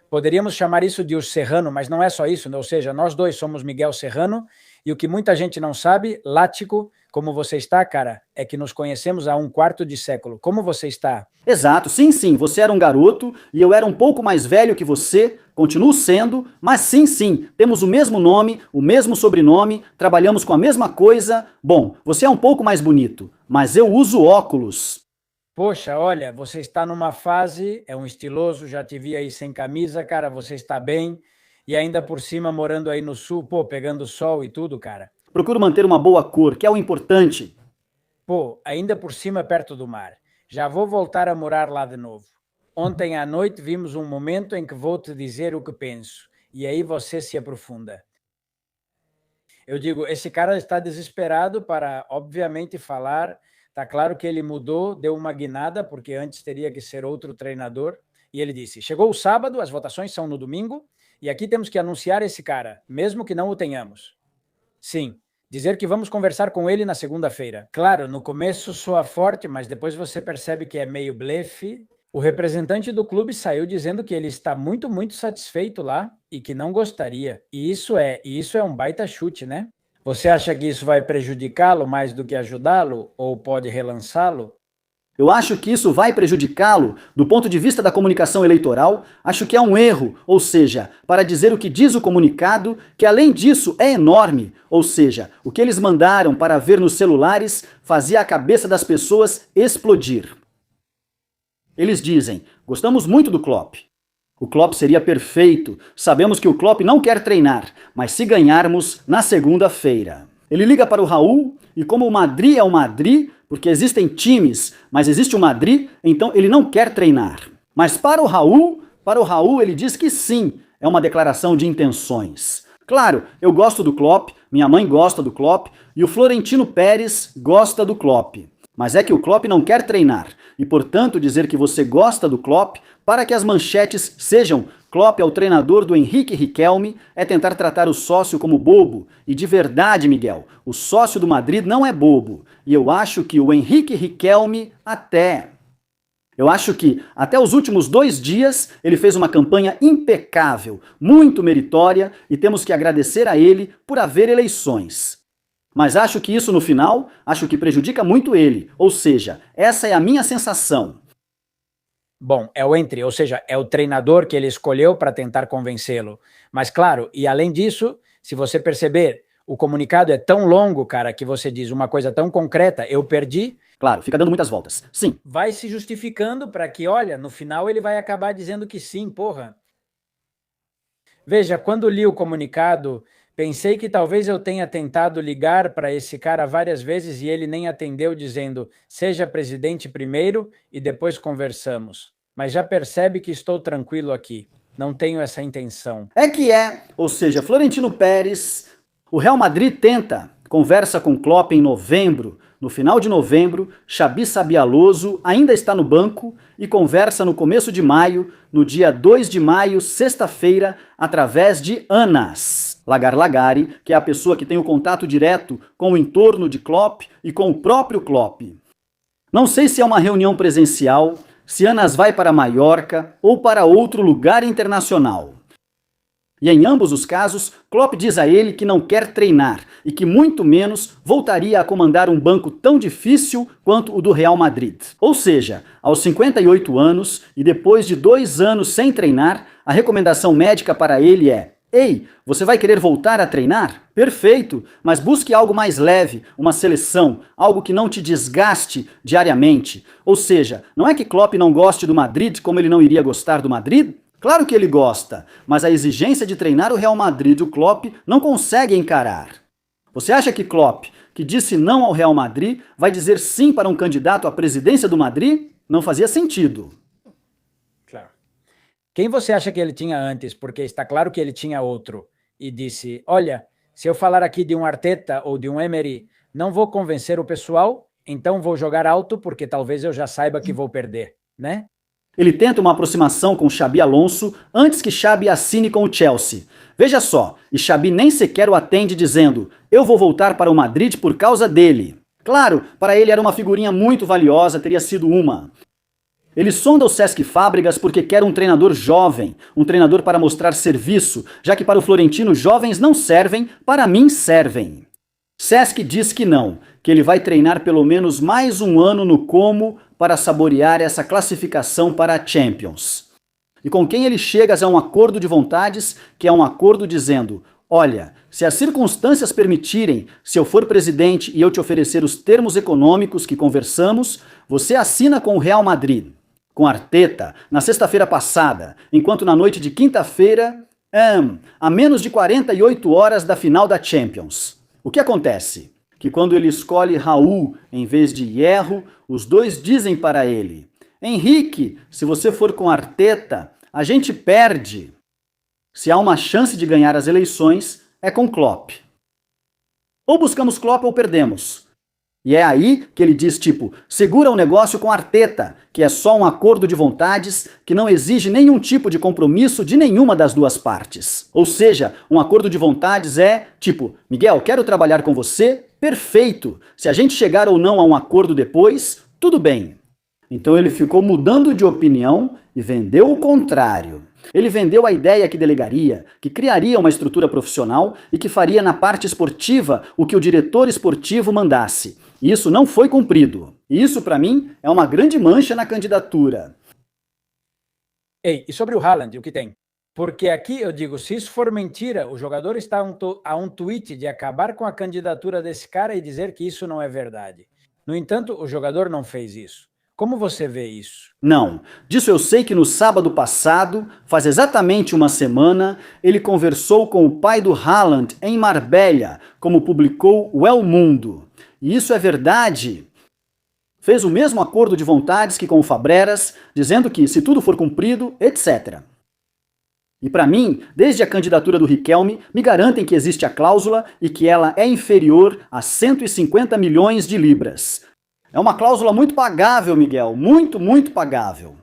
Poderíamos chamar isso de o Serrano, mas não é só isso, né? Ou seja, nós dois somos Miguel Serrano, e o que muita gente não sabe, Lático, como você está, cara, é que nos conhecemos há um quarto de século. Como você está? Exato, sim, sim, você era um garoto e eu era um pouco mais velho que você, continuo sendo, mas sim, sim, temos o mesmo nome, o mesmo sobrenome, trabalhamos com a mesma coisa. Bom, você é um pouco mais bonito, mas eu uso óculos. Poxa, olha, você está numa fase, é um estiloso, já te vi aí sem camisa, cara, você está bem, e ainda por cima morando aí no sul, pô, pegando sol e tudo, cara. Procuro manter uma boa cor, que é o importante. Pô, ainda por cima perto do mar. Já vou voltar a morar lá de novo. Ontem à noite vimos um momento em que vou te dizer o que penso, e aí você se aprofunda. Eu digo, esse cara está desesperado para, obviamente, falar. Está claro que ele mudou, deu uma guinada, porque antes teria que ser outro treinador. E ele disse: chegou o sábado, as votações são no domingo, e aqui temos que anunciar esse cara, mesmo que não o tenhamos. Sim, dizer que vamos conversar com ele na segunda-feira. Claro, no começo soa forte, mas depois você percebe que é meio blefe. O representante do clube saiu dizendo que ele está muito, muito satisfeito lá e que não gostaria. E isso é um baita chute, né? Você acha que isso vai prejudicá-lo mais do que ajudá-lo ou pode relançá-lo? Eu acho que isso vai prejudicá-lo do ponto de vista da comunicação eleitoral. Acho que é um erro, ou seja, para dizer o que diz o comunicado, que além disso é enorme, ou seja, o que eles mandaram para ver nos celulares fazia a cabeça das pessoas explodir. Eles dizem: gostamos muito do Klopp. O Klopp seria perfeito. Sabemos que o Klopp não quer treinar, mas se ganharmos na segunda-feira. Ele liga para o Raul e como o Madrid é o Madrid, porque existem times, mas existe o Madrid, então ele não quer treinar. Mas para o Raul ele diz que sim, é uma declaração de intenções. Claro, eu gosto do Klopp, minha mãe gosta do Klopp e o Florentino Pérez gosta do Klopp. Mas é que o Klopp não quer treinar, e portanto dizer que você gosta do Klopp, para que as manchetes sejam Klopp é o treinador do Henrique Riquelme, é tentar tratar o sócio como bobo. E de verdade, Miguel, o sócio do Madrid não é bobo. E eu acho que o Henrique Riquelme até. Eu acho que até os últimos 2 dias ele fez uma campanha impecável, muito meritória, e temos que agradecer a ele por haver eleições. Mas acho que isso no final, acho que prejudica muito ele. Ou seja, essa é a minha sensação. Bom, é o entre, ou seja, é o treinador que ele escolheu para tentar convencê-lo. Mas claro, e além disso, se você perceber, o comunicado é tão longo, cara, que você diz uma coisa tão concreta, eu perdi, Claro, fica dando muitas voltas. Sim, vai se justificando para que, olha, no final ele vai acabar dizendo que sim, porra. Veja, quando li o comunicado, pensei que talvez eu tenha tentado ligar para esse cara várias vezes e ele nem atendeu, dizendo: seja presidente primeiro e depois conversamos. Mas já percebe que estou tranquilo aqui. Não tenho essa intenção. é que é. Ou seja, Florentino Pérez, o Real Madrid tenta, conversa com Klopp em novembro. No final de novembro, Xabi Sabialoso ainda está no banco e conversa no começo de maio, no dia 2 de maio, sexta-feira, através de Anas Lagar-Lagari, que é a pessoa que tem o contato direto com o entorno de Klopp e com o próprio Klopp. Não sei se é uma reunião presencial, se Anas vai para Maiorca ou para outro lugar internacional. E em ambos os casos, Klopp diz a ele que não quer treinar e que muito menos voltaria a comandar um banco tão difícil quanto o do Real Madrid. Ou seja, aos 58 anos e depois de 2 anos sem treinar, a recomendação médica para ele é: ei, você vai querer voltar a treinar? Perfeito, mas busque algo mais leve, uma seleção, algo que não te desgaste diariamente. Ou seja, não é que Klopp não goste do Madrid como ele não iria gostar do Madrid? Claro que ele gosta, mas a exigência de treinar o Real Madrid o Klopp não consegue encarar. Você acha que Klopp, que disse não ao Real Madrid, vai dizer sim para um candidato à presidência do Madrid? Não fazia sentido. Claro. Quem você acha que ele tinha antes? Porque está claro que ele tinha outro. E disse: olha, se eu falar aqui de um Arteta ou de um Emery, não vou convencer o pessoal, então vou jogar alto porque talvez eu já saiba que vou perder, né? Ele tenta uma aproximação com Xabi Alonso antes que Xabi assine com o Chelsea. Veja só, e Xabi nem sequer o atende dizendo: eu vou voltar para o Madrid por causa dele. Claro, para ele era uma figurinha muito valiosa, teria sido uma. Ele sonda o Cesc Fábregas porque quer um treinador jovem, um treinador para mostrar serviço, já que para o Florentino jovens não servem, para mim servem. Cesc diz que não, que ele vai treinar pelo menos mais um ano no Como para saborear essa classificação para a Champions. E com quem ele chega a um acordo de vontades, que é um acordo dizendo: olha, se as circunstâncias permitirem, se eu for presidente e eu te oferecer os termos econômicos que conversamos, você assina com o Real Madrid. Com Arteta, na sexta-feira passada, enquanto na noite de quinta-feira, a menos de 48 horas da final da Champions. O que acontece? Que quando ele escolhe Raul em vez de Hierro, os dois dizem para ele: Henrique, se você for com Arteta, a gente perde. Se há uma chance de ganhar as eleições, é com Klopp. Ou buscamos Klopp ou perdemos. E é aí que ele diz tipo, segura o negócio com Arteta, que é só um acordo de vontades que não exige nenhum tipo de compromisso de nenhuma das duas partes. Ou seja, um acordo de vontades é tipo, Miguel, quero trabalhar com você? Perfeito! Se a gente chegar ou não a um acordo depois, tudo bem. Então ele ficou mudando de opinião e vendeu o contrário. Ele vendeu a ideia que delegaria, que criaria uma estrutura profissional e que faria na parte esportiva o que o diretor esportivo mandasse. E isso não foi cumprido. E isso, para mim, é uma grande mancha na candidatura. Ei, e sobre o Haaland, o que tem? Porque aqui eu digo, se isso for mentira, o jogador está a um tweet de acabar com a candidatura desse cara e dizer que isso não é verdade. No entanto, o jogador não fez isso. Como você vê isso? Não. Disso eu sei que no sábado passado, faz exatamente uma semana, ele conversou com o pai do Haaland em Marbella, como publicou o El Mundo. E isso é verdade. Fez o mesmo acordo de vontades que com o Fabregas, dizendo que, se tudo for cumprido, etc. E para mim, desde a candidatura do Riquelme, me garantem que existe a cláusula e que ela é inferior a 150 milhões de libras. É uma cláusula muito pagável, Miguel. Muito, muito pagável.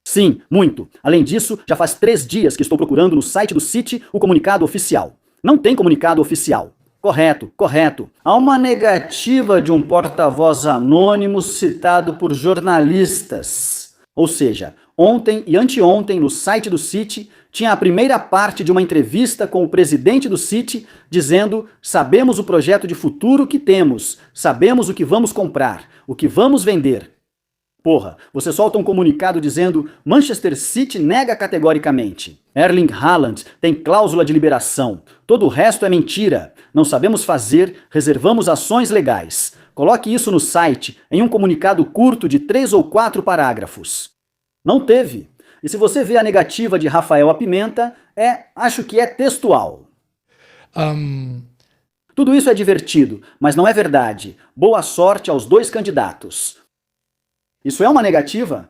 Sim, muito. Além disso, já faz 3 dias que estou procurando no site do City o comunicado oficial. Não tem comunicado oficial. Correto, correto. Há uma negativa de um porta-voz anônimo citado por jornalistas. Ou seja, ontem e anteontem no site do City tinha a primeira parte de uma entrevista com o presidente do City dizendo: sabemos o projeto de futuro que temos, sabemos o que vamos comprar, o que vamos vender. Porra, você solta um comunicado dizendo: Manchester City nega categoricamente. Erling Haaland tem cláusula de liberação. Todo o resto é mentira. Não sabemos fazer, reservamos ações legais. Coloque isso no site, em um comunicado curto de 3 ou 4 parágrafos. Não teve. E se você vê a negativa de Rafael Apimenta, acho que é textual. Tudo isso é divertido, mas não é verdade. Boa sorte aos 2 candidatos. Isso é uma negativa?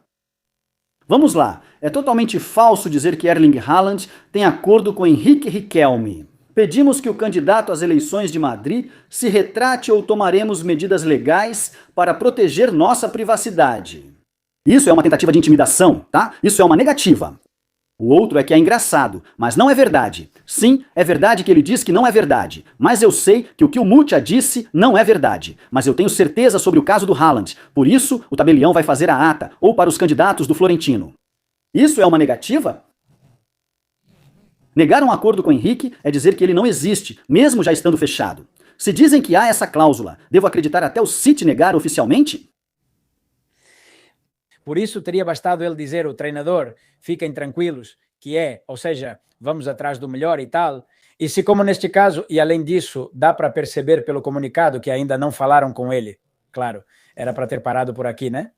Vamos lá. É totalmente falso dizer que Erling Haaland tem acordo com Henrique Riquelme. Pedimos que o candidato às eleições de Madrid se retrate ou tomaremos medidas legais para proteger nossa privacidade. Isso é uma tentativa de intimidação, tá? Isso é uma negativa. O outro é que é engraçado, mas não é verdade. Sim, é verdade que ele diz que não é verdade, mas eu sei que o que o Mutia disse não é verdade. Mas eu tenho certeza sobre o caso do Haaland, por isso o tabelião vai fazer a ata, ou para os candidatos do Florentino. Isso é uma negativa? Negar um acordo com Henrique é dizer que ele não existe, mesmo já estando fechado. Se dizem que há essa cláusula, devo acreditar até o City negar oficialmente? Por isso teria bastado ele dizer ao treinador, fiquem tranquilos, ou seja, vamos atrás do melhor e tal. E se como neste caso, e além disso, dá para perceber pelo comunicado que ainda não falaram com ele, claro, era para ter parado por aqui, né?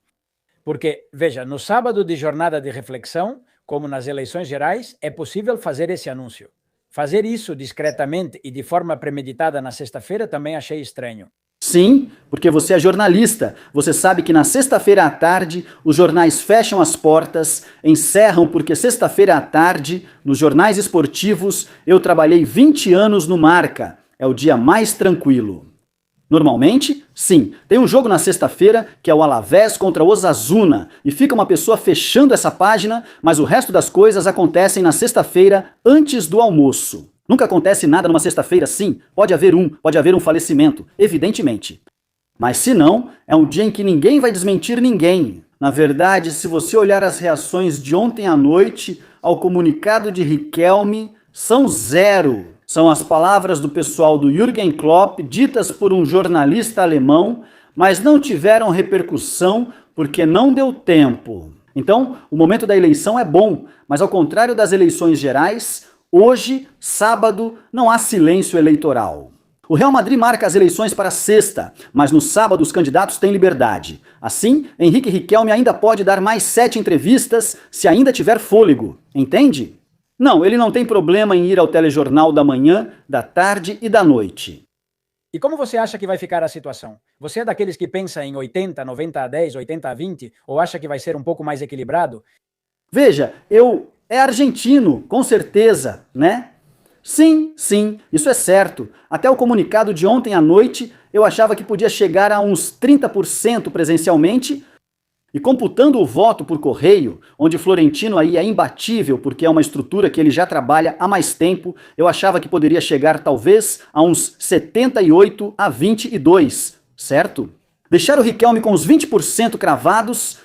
Porque, veja, no sábado de jornada de reflexão, como nas eleições gerais, é possível fazer esse anúncio. Fazer isso discretamente e de forma premeditada na sexta-feira também achei estranho. Sim, porque você é jornalista. Você sabe que na sexta-feira à tarde os jornais fecham as portas, encerram porque sexta-feira à tarde, nos jornais esportivos, eu trabalhei 20 anos no Marca. É o dia mais tranquilo. Normalmente, sim, tem um jogo na sexta-feira que é o Alavés contra o Osasuna e fica uma pessoa fechando essa página, mas o resto das coisas acontecem na sexta-feira antes do almoço. Nunca acontece nada numa sexta-feira assim, pode haver um falecimento, evidentemente. Mas se não, é um dia em que ninguém vai desmentir ninguém. Na verdade, se você olhar as reações de ontem à noite ao comunicado de Riquelme, são zero. São as palavras do pessoal do Jürgen Klopp, ditas por um jornalista alemão, mas não tiveram repercussão porque não deu tempo. Então, o momento da eleição é bom, mas ao contrário das eleições gerais, hoje, sábado, não há silêncio eleitoral. O Real Madrid marca as eleições para sexta, mas no sábado os candidatos têm liberdade. Assim, Henrique Riquelme ainda pode dar mais 7 entrevistas se ainda tiver fôlego, entende? Não, ele não tem problema em ir ao telejornal da manhã, da tarde e da noite. E como você acha que vai ficar a situação? Você é daqueles que pensa em 80, 90 a 10, 80 a 20, ou acha que vai ser um pouco mais equilibrado? Veja, é argentino, com certeza, né? Sim, isso é certo. Até o comunicado de ontem à noite, eu achava que podia chegar a uns 30% presencialmente, e computando o voto por correio, onde Florentino aí é imbatível porque é uma estrutura que ele já trabalha há mais tempo, eu achava que poderia chegar talvez a uns 78 a 22, certo? Deixar o Riquelme com os 20% cravados,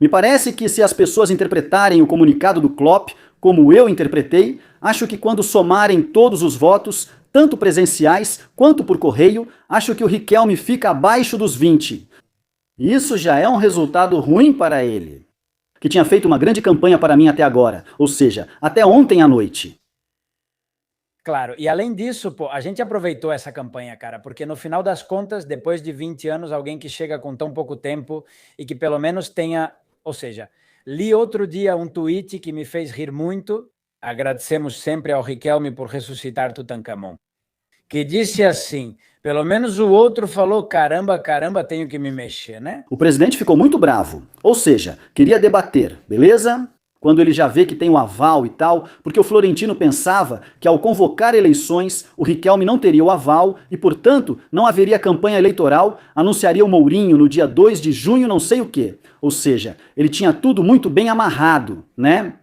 me parece que se as pessoas interpretarem o comunicado do Klopp como eu interpretei, acho que quando somarem todos os votos, tanto presenciais quanto por correio, acho que o Riquelme fica abaixo dos 20. Isso já é um resultado ruim para ele, que tinha feito uma grande campanha para mim até agora, ou seja, até ontem à noite. Claro, e além disso, pô, a gente aproveitou essa campanha, cara, porque no final das contas, depois de 20 anos, alguém que chega com tão pouco tempo e que pelo menos tenha, ou seja, li outro dia um tweet que me fez rir muito, agradecemos sempre ao Riquelme por ressuscitar Tutankhamon, que disse assim, pelo menos o outro falou, caramba, tenho que me mexer, né? O presidente ficou muito bravo, ou seja, queria debater, beleza? Quando ele já vê que tem o aval e tal, porque o Florentino pensava que ao convocar eleições, o Riquelme não teria o aval e, portanto, não haveria campanha eleitoral, anunciaria o Mourinho no dia 2 de junho não sei o quê. Ou seja, ele tinha tudo muito bem amarrado, né?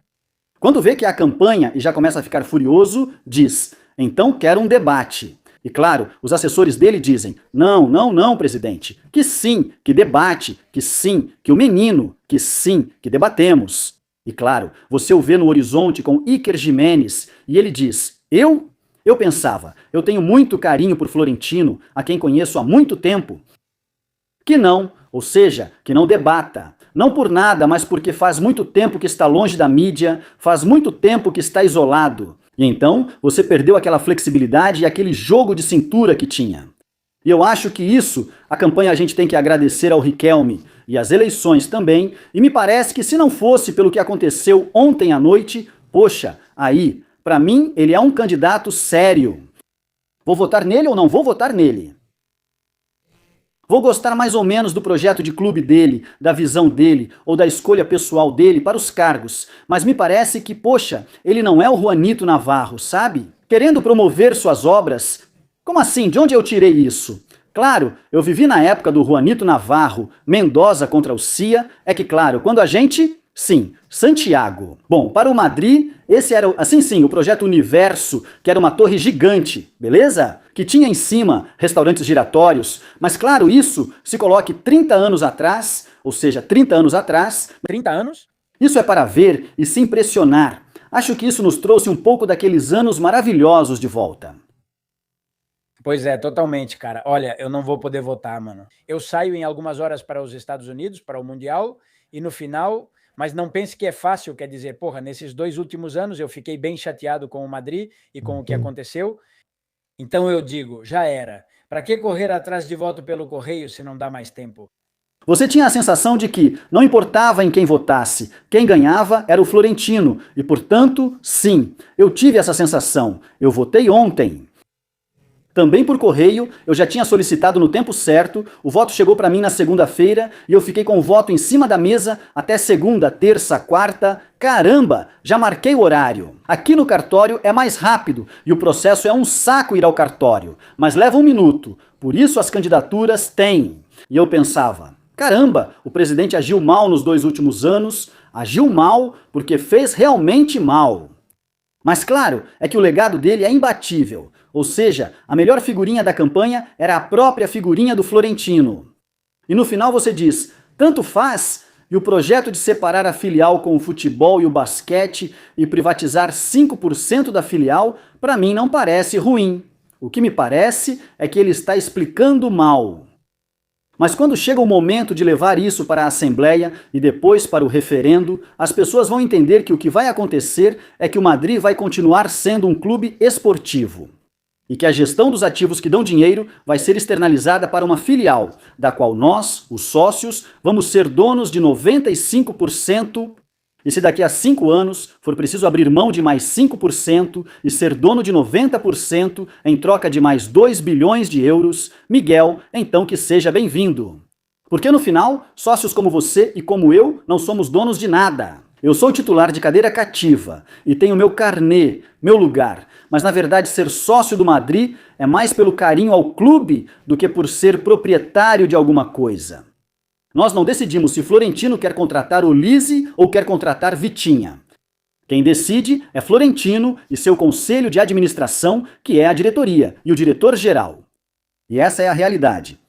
Quando vê que há campanha e já começa a ficar furioso, diz, então quero um debate. E claro, os assessores dele dizem, não, presidente, que sim, que debate, que sim, que o menino, que sim, que debatemos. E claro, você o vê no horizonte com Iker Jimenez e ele diz, eu? Eu pensava, eu tenho muito carinho por Florentino, a quem conheço há muito tempo. Que não, ou seja, que não debata. Não por nada, mas porque faz muito tempo que está longe da mídia, faz muito tempo que está isolado. E então, você perdeu aquela flexibilidade e aquele jogo de cintura que tinha. E eu acho que isso, a campanha a gente tem que agradecer ao Riquelme e as eleições também, e me parece que se não fosse pelo que aconteceu ontem à noite, poxa, aí, pra mim, ele é um candidato sério. Vou votar nele ou não vou votar nele? Vou gostar mais ou menos do projeto de clube dele, da visão dele ou da escolha pessoal dele para os cargos, mas me parece que, poxa, ele não é o Juanito Navarro, sabe? Querendo promover suas obras. Como assim? De onde eu tirei isso? Claro, eu vivi na época do Juanito Navarro, Mendoza contra o Cia, é que claro, quando a gente... Sim, Santiago. Bom, para o Madrid, esse era, assim sim, o projeto Universo, que era uma torre gigante, beleza? Que tinha em cima restaurantes giratórios, mas claro, isso se coloque 30 anos atrás, ou seja, 30 anos atrás... 30 anos? Isso é para ver e se impressionar. Acho que isso nos trouxe um pouco daqueles anos maravilhosos de volta. Pois é, totalmente, cara. Olha, eu não vou poder votar, mano. Eu saio em algumas horas para os Estados Unidos, para o Mundial, e no final... Mas não pense que é fácil, quer dizer, porra, nesses 2 últimos anos eu fiquei bem chateado com o Madrid e com o que aconteceu. Então eu digo, já era. Para que correr atrás de voto pelo correio se não dá mais tempo? Você tinha a sensação de que não importava em quem votasse, quem ganhava era o Florentino, e portanto, sim, eu tive essa sensação. Eu votei ontem. Também por correio, eu já tinha solicitado no tempo certo, o voto chegou para mim na segunda-feira e eu fiquei com o voto em cima da mesa até segunda, terça, quarta. Caramba, já marquei o horário. Aqui no cartório é mais rápido e o processo é um saco ir ao cartório, mas leva 1 minuto, por isso as candidaturas têm. E eu pensava, caramba, o presidente agiu mal nos 2 últimos anos, agiu mal porque fez realmente mal. Mas claro, é que o legado dele é imbatível. Ou seja, a melhor figurinha da campanha era a própria figurinha do Florentino. E no final você diz, tanto faz, E o projeto de separar a filial com o futebol e o basquete e privatizar 5% da filial, para mim não parece ruim. O que me parece é que ele está explicando mal. Mas quando chega o momento de levar isso para a Assembleia e depois para o referendo, as pessoas vão entender que o que vai acontecer é que o Madrid vai continuar sendo um clube esportivo. E que a gestão dos ativos que dão dinheiro vai ser externalizada para uma filial, da qual nós, os sócios, vamos ser donos de 95%. E se daqui a 5 anos for preciso abrir mão de mais 5% e ser dono de 90% em troca de mais 2 bilhões de euros, Miguel, então que seja bem-vindo. Porque no final, sócios como você e como eu não somos donos de nada. Eu sou titular de cadeira cativa e tenho meu carnê, meu lugar, mas na verdade ser sócio do Madrid é mais pelo carinho ao clube do que por ser proprietário de alguma coisa. Nós não decidimos se Florentino quer contratar Olise ou quer contratar Vitinha. Quem decide é Florentino e seu conselho de administração, que é a diretoria, e o diretor-geral. E essa é a realidade.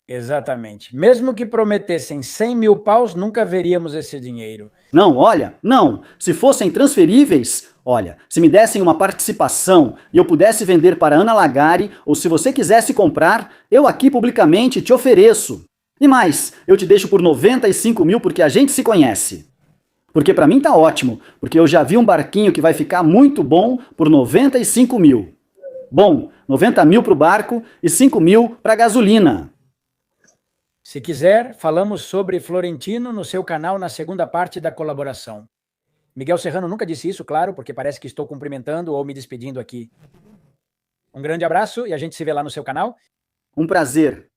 Exatamente. Mesmo que prometessem 100 mil paus, nunca veríamos esse dinheiro. Não, olha, não. Se fossem transferíveis, olha, se me dessem uma participação e eu pudesse vender para Ana Lagari, ou se você quisesse comprar, eu aqui publicamente te ofereço. E mais, eu te deixo por 95 mil porque a gente se conhece. Porque pra mim tá ótimo, porque eu já vi um barquinho que vai ficar muito bom por 95 mil. Bom, 90 mil pro barco e 5 mil pra gasolina. Se quiser, falamos sobre Florentino no seu canal na segunda parte da colaboração. Miguel Serrano nunca disse isso, claro, porque parece que estou cumprimentando ou me despedindo aqui. Um grande abraço e a gente se vê lá no seu canal. Um prazer.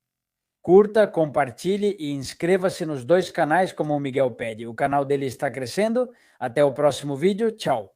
Curta, compartilhe e inscreva-se nos 2 canais como o Miguel pede. O canal dele está crescendo. Até o próximo vídeo. Tchau.